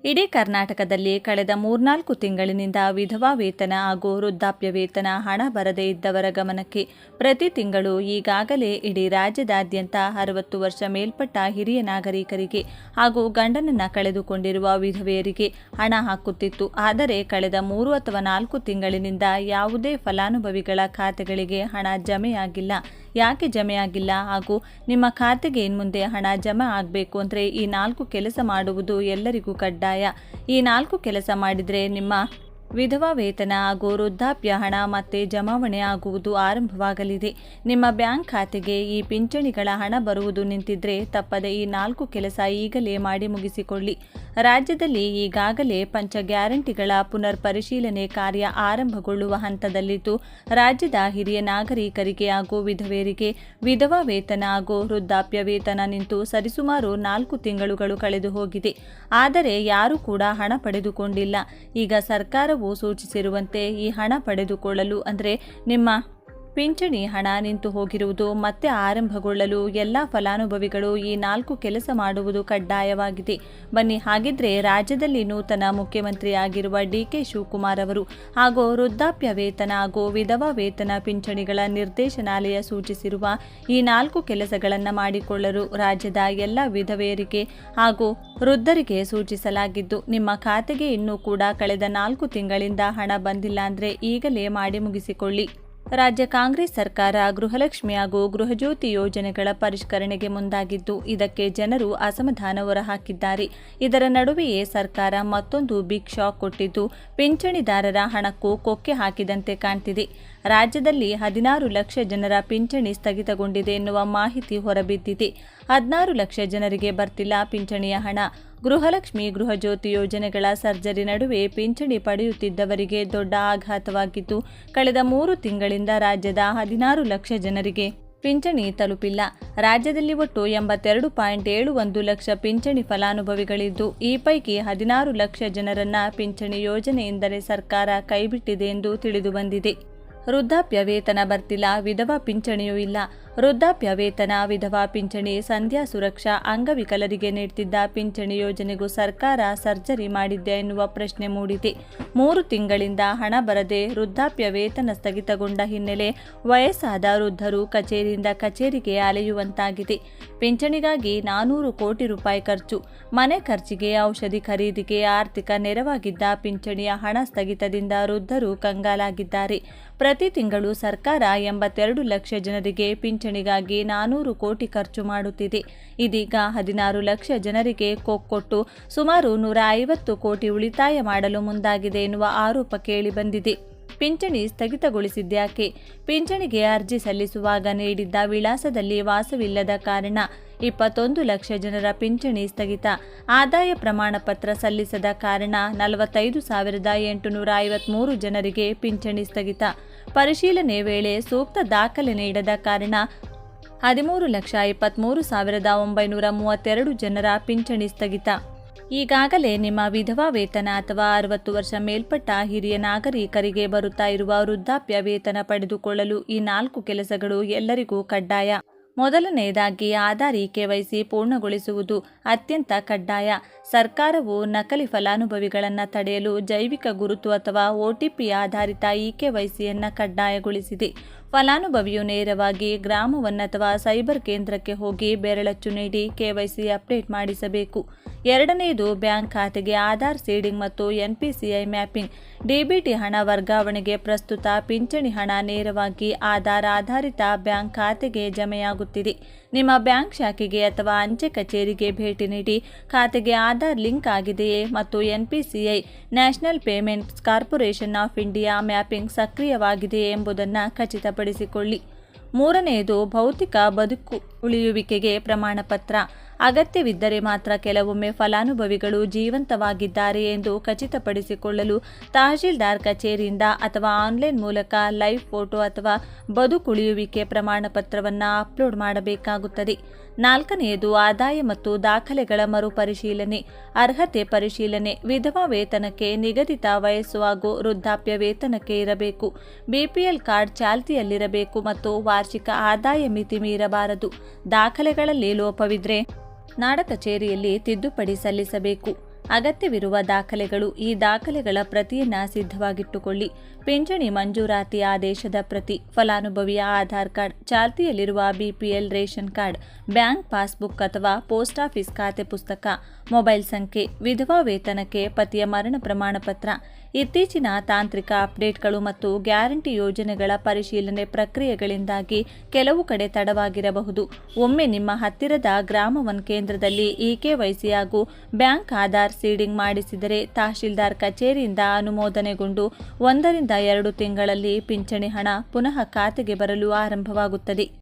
ಇಡೀ ಕರ್ನಾಟಕದಲ್ಲಿ ಕಳೆದ 3-4 ತಿಂಗಳಿನಿಂದ ವಿಧವಾ ವೇತನ ಹಾಗೂ ವೃದ್ಧಾಪ್ಯ ವೇತನ ಹಣ ಬರದೇ ಇದ್ದವರ ಗಮನಕ್ಕೆ ಪ್ರತಿ ತಿಂಗಳು ಈಗಾಗಲೇ ಇಡೀ ರಾಜ್ಯದಾದ್ಯಂತ 60 ವರ್ಷ ಮೇಲ್ಪಟ್ಟ ಹಿರಿಯ ನಾಗರಿಕರಿಗೆ ಹಾಗೂ ಗಂಡನನ್ನ ಕಳೆದುಕೊಂಡಿರುವ ವಿಧವೆಯರಿಗೆ ಹಣ ಹಾಕುತ್ತಿತ್ತು. ಆದರೆ ಕಳೆದ 3 ಅಥವಾ 4 ತಿಂಗಳಿನಿಂದ ಯಾವುದೇ ಫಲಾನುಭವಿಗಳ ಖಾತೆಗಳಿಗೆ ಹಣ ಜಮೆಯಾಗಿಲ್ಲ. ಯಾಕೆ ಜಮೆಯಾಗಿಲ್ಲ ಹಾಗೂ ನಿಮ್ಮ ಖಾತೆಗೆ ಇನ್ಮುಂದೆ ಹಣ ಜಮೆ ಆಗಬೇಕು ಅಂದರೆ ಈ 4 ಕೆಲಸ ಮಾಡುವುದು ಎಲ್ಲರಿಗೂ ಕಡ್ಡಾಯ. ಈ 4 ಕೆಲಸ ಮಾಡಿದರೆ ನಿಮ್ಮ ವಿಧವಾ ವೇತನ ಹಾಗೂ ವೃದ್ಧಾಪ್ಯ ಹಣ ಮತ್ತೆ ಜಮಾವಣೆ ಆಗುವುದು ಆರಂಭವಾಗಲಿದೆ. ನಿಮ್ಮ ಬ್ಯಾಂಕ್ ಖಾತೆಗೆ ಈ ಪಿಂಚಣಿಗಳ ಹಣ ಬರುವುದು ನಿಂತಿದ್ರೆ ತಪ್ಪದೆ ಈ 4 ಕೆಲಸ ಈಗಲೇ ಮಾಡಿ ಮುಗಿಸಿಕೊಳ್ಳಿ. ರಾಜ್ಯದಲ್ಲಿ ಈಗಾಗಲೇ ಪಂಚ ಗ್ಯಾರಂಟಿಗಳ ಪುನರ್ ಪರಿಶೀಲನೆ ಕಾರ್ಯ ಆರಂಭಗೊಳ್ಳುವ ಹಂತದಲ್ಲಿದ್ದು, ರಾಜ್ಯದ ಹಿರಿಯ ನಾಗರಿಕರಿಗೆ ಹಾಗೂ ವಿಧವೆಯರಿಗೆ ವಿಧವಾ ವೇತನ ಹಾಗೂ ವೃದ್ಧಾಪ್ಯ ವೇತನ ನಿಂತು ಸರಿಸುಮಾರು 4 ತಿಂಗಳುಗಳು ಕಳೆದು ಹೋಗಿದೆ. ಆದರೆ ಯಾರೂ ಕೂಡ ಹಣ ಪಡೆದುಕೊಂಡಿಲ್ಲ. ಈಗ ಸರ್ಕಾರ ಸೂಚಿಸಿರುವಂತೆ ಈ ಹಣ ಪಡೆದುಕೊಳ್ಳಲು ಅಂದರೆ ನಿಮ್ಮ ಪಿಂಚಣಿ ಹಣ ನಿಂತು ಹೋಗಿರುವುದು ಮತ್ತೆ ಆರಂಭಗೊಳ್ಳಲು ಎಲ್ಲ ಫಲಾನುಭವಿಗಳು ಈ 4 ಕೆಲಸ ಮಾಡುವುದು ಕಡ್ಡಾಯವಾಗಿದೆ. ಬನ್ನಿ, ಹಾಗಿದ್ರೆ ರಾಜ್ಯದಲ್ಲಿ ನೂತನ ಮುಖ್ಯಮಂತ್ರಿ ಆಗಿರುವ ಡಿ.ಕೆ. ಶಿವಕುಮಾರ್ ಅವರು ಹಾಗೂ ವೃದ್ಧಾಪ್ಯ ವೇತನ ಹಾಗೂ ವಿಧವಾ ವೇತನ ಪಿಂಚಣಿಗಳ ನಿರ್ದೇಶನಾಲಯ ಸೂಚಿಸಿರುವ ಈ 4 ಕೆಲಸಗಳನ್ನು ಮಾಡಿಕೊಳ್ಳಲು ರಾಜ್ಯದ ಎಲ್ಲ ವಿಧವೆಯರಿಗೆ ಹಾಗೂ ವೃದ್ಧರಿಗೆ ಸೂಚಿಸಲಾಗಿದ್ದು, ನಿಮ್ಮ ಖಾತೆಗೆ ಇನ್ನೂ ಕೂಡ ಕಳೆದ 4 ತಿಂಗಳಿಂದ ಹಣ ಬಂದಿಲ್ಲ ಅಂದರೆ ಈಗಲೇ ಮಾಡಿ ಮುಗಿಸಿಕೊಳ್ಳಿ. ರಾಜ್ಯ ಕಾಂಗ್ರೆಸ್ ಸರ್ಕಾರ ಗೃಹಲಕ್ಷ್ಮಿ ಹಾಗೂ ಗೃಹಜ್ಯೋತಿ ಯೋಜನೆಗಳ ಪರಿಷ್ಕರಣೆಗೆ ಮುಂದಾಗಿದ್ದು, ಇದಕ್ಕೆ ಜನರು ಅಸಮಾಧಾನ ಹೊರಹಾಕಿದ್ದಾರೆ. ಇದರ ನಡುವೆಯೇ ಸರ್ಕಾರ ಮತ್ತೊಂದು ಬಿಗ್ ಶಾಕ್ ಕೊಟ್ಟಿದ್ದು, ಪಿಂಚಣಿದಾರರ ಹಣಕ್ಕೂ ಕೊಕ್ಕೆ ಹಾಕಿದಂತೆ ಕಾಣ್ತಿದೆ. ರಾಜ್ಯದಲ್ಲಿ 16 ಲಕ್ಷ ಜನರ ಪಿಂಚಣಿ ಸ್ಥಗಿತಗೊಂಡಿದೆ ಎನ್ನುವ ಮಾಹಿತಿ ಹೊರಬಿದ್ದಿದೆ. 16 ಲಕ್ಷ ಜನರಿಗೆ ಬರ್ತಿಲ್ಲ ಪಿಂಚಣಿಯ ಹಣ. ಗೃಹಲಕ್ಷ್ಮಿ ಗೃಹಜ್ಯೋತಿ ಯೋಜನೆಗಳ ಸರ್ಜರಿ ನಡುವೆ ಪಿಂಚಣಿ ಪಡೆಯುತ್ತಿದ್ದವರಿಗೆ ದೊಡ್ಡ ಆಘಾತವಾಗಿದ್ದು, ಕಳೆದ 3 ತಿಂಗಳಿಂದ ರಾಜ್ಯದ 16 ಲಕ್ಷ ಜನರಿಗೆ ಪಿಂಚಣಿ ತಲುಪಿಲ್ಲ. ರಾಜ್ಯದಲ್ಲಿ ಒಟ್ಟು 82.71 ಲಕ್ಷ ಪಿಂಚಣಿ ಫಲಾನುಭವಿಗಳಿದ್ದು, ಈ ಪೈಕಿ 16 ಲಕ್ಷ ಜನರನ್ನ ಪಿಂಚಣಿ ಯೋಜನೆಯಿಂದಲೇ ಸರ್ಕಾರ ಕೈಬಿಟ್ಟಿದೆ ಎಂದು ತಿಳಿದುಬಂದಿದೆ. ವೃದ್ಧಾಪ್ಯ ವೇತನ ಬರ್ತಿಲ್ಲ, ವಿಧವಾ ಪಿಂಚಣಿಯೂ ಇಲ್ಲ. ವೃದ್ಧಾಪ್ಯ ವೇತನ, ವಿಧವಾ ಪಿಂಚಣಿ, ಸಂಧ್ಯಾ ಸುರಕ್ಷಾ, ಅಂಗವಿಕಲರಿಗೆ ನೀಡುತ್ತಿದ್ದ ಪಿಂಚಣಿ ಯೋಜನೆಗೂ ಸರ್ಕಾರ ಸರ್ಜರಿ ಮಾಡಿದ್ದೆ ಎನ್ನುವ ಪ್ರಶ್ನೆ ಮೂಡಿದೆ. 3 ತಿಂಗಳಿಂದ ಹಣ ಬರದೆ ವೃದ್ಧಾಪ್ಯ ವೇತನ ಸ್ಥಗಿತಗೊಂಡ ಹಿನ್ನೆಲೆ ವಯಸ್ಸಾದ ವೃದ್ಧರು ಕಚೇರಿಯಿಂದ ಕಚೇರಿಗೆ ಅಲೆಯುವಂತಾಗಿದೆ. ಪಿಂಚಣಿಗಾಗಿ 400 ಕೋಟಿ ರೂಪಾಯಿ ಖರ್ಚು. ಮನೆ ಖರ್ಚಿಗೆ, ಔಷಧಿ ಖರೀದಿಗೆ ಆರ್ಥಿಕ ನೆರವಾಗಿದ್ದ ಪಿಂಚಣಿಯ ಹಣ ಸ್ಥಗಿತದಿಂದ ವೃದ್ಧರು ಕಂಗಾಲಾಗಿದ್ದಾರೆ. ಪ್ರತಿ ತಿಂಗಳು ಸರ್ಕಾರ 82 ಲಕ್ಷ ಜನರಿಗೆ ಪಿಂಚಣಿಗಾಗಿ 400 ಕೋಟಿ ಖರ್ಚು ಮಾಡುತ್ತಿದೆ. ಇದೀಗ 16 ಲಕ್ಷ ಜನರಿಗೆ ಕೊಟ್ಟು ಸುಮಾರು 150 ಕೋಟಿ ಉಳಿತಾಯ ಮಾಡಲು ಮುಂದಾಗಿದೆ ಎನ್ನುವ ಆರೋಪ ಕೇಳಿಬಂದಿದೆ. ಪಿಂಚಣಿ ಸ್ಥಗಿತಗೊಳಿಸಿದ್ಯಾಕೆ? ಪಿಂಚಣಿಗೆ ಅರ್ಜಿ ಸಲ್ಲಿಸುವಾಗ ನೀಡಿದ್ದ ವಿಳಾಸದಲ್ಲಿ ವಾಸವಿಲ್ಲದ ಕಾರಣ 21 ಲಕ್ಷ ಜನರ ಪಿಂಚಣಿ ಸ್ಥಗಿತ. ಆದಾಯ ಪ್ರಮಾಣ ಪತ್ರ ಸಲ್ಲಿಸದ ಕಾರಣ 45,853 ಜನರಿಗೆ ಪಿಂಚಣಿ ಸ್ಥಗಿತ. ಪರಿಶೀಲನೆ ವೇಳೆ ಸೂಕ್ತ ದಾಖಲೆ ನೀಡದ ಕಾರಣ 13,23,932 ಜನರ ಪಿಂಚಣಿ ಸ್ಥಗಿತ. ಈಗಾಗಲೇ ನಿಮ್ಮ ವಿಧವಾ ವೇತನ ಅಥವಾ 60 ವರ್ಷ ಮೇಲ್ಪಟ್ಟ ಹಿರಿಯ ನಾಗರಿಕರಿಗೆ ಬರುತ್ತಾ ಇರುವ ವೃದ್ಧಾಪ್ಯ ವೇತನ ಪಡೆದುಕೊಳ್ಳಲು ಈ 4 ಕೆಲಸಗಳು ಎಲ್ಲರಿಗೂ ಕಡ್ಡಾಯ. ಮೊದಲನೆಯದಾಗಿ ಆಧಾರ್ KYC ಪೂರ್ಣಗೊಳಿಸುವುದು ಅತ್ಯಂತ ಕಡ್ಡಾಯ. ಸರ್ಕಾರವು ನಕಲಿ ಫಲಾನುಭವಿಗಳನ್ನು ತಡೆಯಲು ಜೈವಿಕ ಗುರುತು ಅಥವಾ OTP ಆಧಾರಿತ KYCಯನ್ನು ಕಡ್ಡಾಯಗೊಳಿಸಿದೆ. ಫಲಾನುಭವಿಯು ನೇರವಾಗಿ ಗ್ರಾಮ 1 ಅಥವಾ ಸೈಬರ್ ಕೇಂದ್ರಕ್ಕೆ ಹೋಗಿ ಬೆರಳಚ್ಚು ನೀಡಿ KYC ಅಪ್ಡೇಟ್ ಮಾಡಿಸಬೇಕು. ಎರಡನೆಯದು ಬ್ಯಾಂಕ್ ಖಾತೆಗೆ ಆಧಾರ್ ಸೀಡಿಂಗ್ ಮತ್ತು NPCI ಮ್ಯಾಪಿಂಗ್. DBT ಹಣ ವರ್ಗಾವಣೆಗೆ ಪ್ರಸ್ತುತ ಪಿಂಚಣಿ ಹಣ ನೇರವಾಗಿ ಆಧಾರ್ ಆಧಾರಿತ ಬ್ಯಾಂಕ್ ಖಾತೆಗೆ ಜಮೆಯಾಗುತ್ತಿದೆ. ನಿಮ್ಮ ಬ್ಯಾಂಕ್ ಶಾಖೆಗೆ ಅಥವಾ ಅಂಚೆ ಕಚೇರಿಗೆ ಭೇಟಿ ನೀಡಿ ಖಾತೆಗೆ ಆಧಾರ್ ಲಿಂಕ್ ಆಗಿದೆಯೇ ಮತ್ತು NPCI national payments corporation of India mapping ಸಕ್ರಿಯವಾಗಿದೆಯೇ ಎಂಬುದನ್ನು ಖಚಿತಪಡಿಸಿಕೊಳ್ಳಿ. ಮೂರನೆಯದು ಭೌತಿಕ ಬದುಕು ಉಳಿಯುವಿಕೆಗೆ ಪ್ರಮಾಣ ಪತ್ರ. ಅಗತ್ಯವಿದ್ದರೆ ಮಾತ್ರ ಕೆಲವೊಮ್ಮೆ ಫಲಾನುಭವಿಗಳು ಜೀವಂತವಾಗಿದ್ದಾರೆ ಎಂದು ಖಚಿತಪಡಿಸಿಕೊಳ್ಳಲು ತಹಶೀಲ್ದಾರ್ ಕಚೇರಿಯಿಂದ ಅಥವಾ ಆನ್ಲೈನ್ ಮೂಲಕ ಲೈವ್ ಫೋಟೋ ಅಥವಾ ಬದುಕುಳಿಯುವಿಕೆ ಪ್ರಮಾಣ ಪತ್ರವನ್ನು ಅಪ್ಲೋಡ್ ಮಾಡಬೇಕಾಗುತ್ತದೆ. ನಾಲ್ಕನೆಯದು ಆದಾಯ ಮತ್ತು ದಾಖಲೆಗಳ ಮರುಪರಿಶೀಲನೆ. ಅರ್ಹತೆ ಪರಿಶೀಲನೆ. ವಿಧವಾ ವೇತನಕ್ಕೆ ನಿಗದಿತ ವಯಸ್ಸು ಹಾಗೂ ವೃದ್ಧಾಪ್ಯ ವೇತನಕ್ಕೆ ಇರಬೇಕು. BPL ಕಾರ್ಡ್ ಚಾಲ್ತಿಯಲ್ಲಿರಬೇಕು ಮತ್ತು ವಾರ್ಷಿಕ ಆದಾಯ ಮಿತಿ ಮೀರಬಾರದು. ದಾಖಲೆಗಳಲ್ಲಿ ಲೋಪವಿದ್ರೆ ನಾಡ ಕಚೇರಿಯಲ್ಲಿ ತಿದ್ದುಪಡಿ ಸಲ್ಲಿಸಬೇಕು. ಅಗತ್ಯವಿರುವ ದಾಖಲೆಗಳು. ಈ ದಾಖಲೆಗಳ ಪ್ರತಿಯನ್ನು ಸಿದ್ಧವಾಗಿಟ್ಟುಕೊಳ್ಳಿ. ಪಿಂಚಣಿ ಮಂಜೂರಾತಿ ಆದೇಶದ ಪ್ರತಿ, ಫಲಾನುಭವಿಯ ಆಧಾರ್ ಕಾರ್ಡ್, ಚಾಲ್ತಿಯಲ್ಲಿರುವ BPL ration card, bank passbook ಅಥವಾ ಪೋಸ್ಟ್ ಆಫೀಸ್ ಖಾತೆ ಪುಸ್ತಕ, ಮೊಬೈಲ್ ಸಂಖ್ಯೆ, ವಿಧವಾ ವೇತನಕ್ಕೆ ಪತಿಯ ಮರಣ ಪ್ರಮಾಣ ಪತ್ರ, ಇತ್ತೀಚಿನ ತಾಂತ್ರಿಕ ಅಪ್ಡೇಟ್ಗಳು ಮತ್ತು ಗ್ಯಾರಂಟಿ ಯೋಜನೆಗಳ ಪರಿಶೀಲನೆ ಪ್ರಕ್ರಿಯೆಗಳಿಂದಾಗಿ ಕೆಲವು ಕಡೆ ತಡವಾಗಿರಬಹುದು. ಒಮ್ಮೆ ನಿಮ್ಮ ಹತ್ತಿರದ ಗ್ರಾಮ ಒನ್ ಕೇಂದ್ರದಲ್ಲಿ ಇಕೆವೈಸಿ ಹಾಗೂ ಬ್ಯಾಂಕ್ ಆಧಾರ್ ಸೀಡಿಂಗ್ ಮಾಡಿಸಿದರೆ ತಹಶೀಲ್ದಾರ್ ಕಚೇರಿಯಿಂದ ಅನುಮೋದನೆಗೊಂಡು 1 ರಿಂದ 2 ತಿಂಗಳಲ್ಲಿ ಪಿಂಚಣಿ ಹಣ ಪುನಃ ಖಾತೆಗೆ ಬರಲು ಆರಂಭವಾಗುತ್ತದೆ.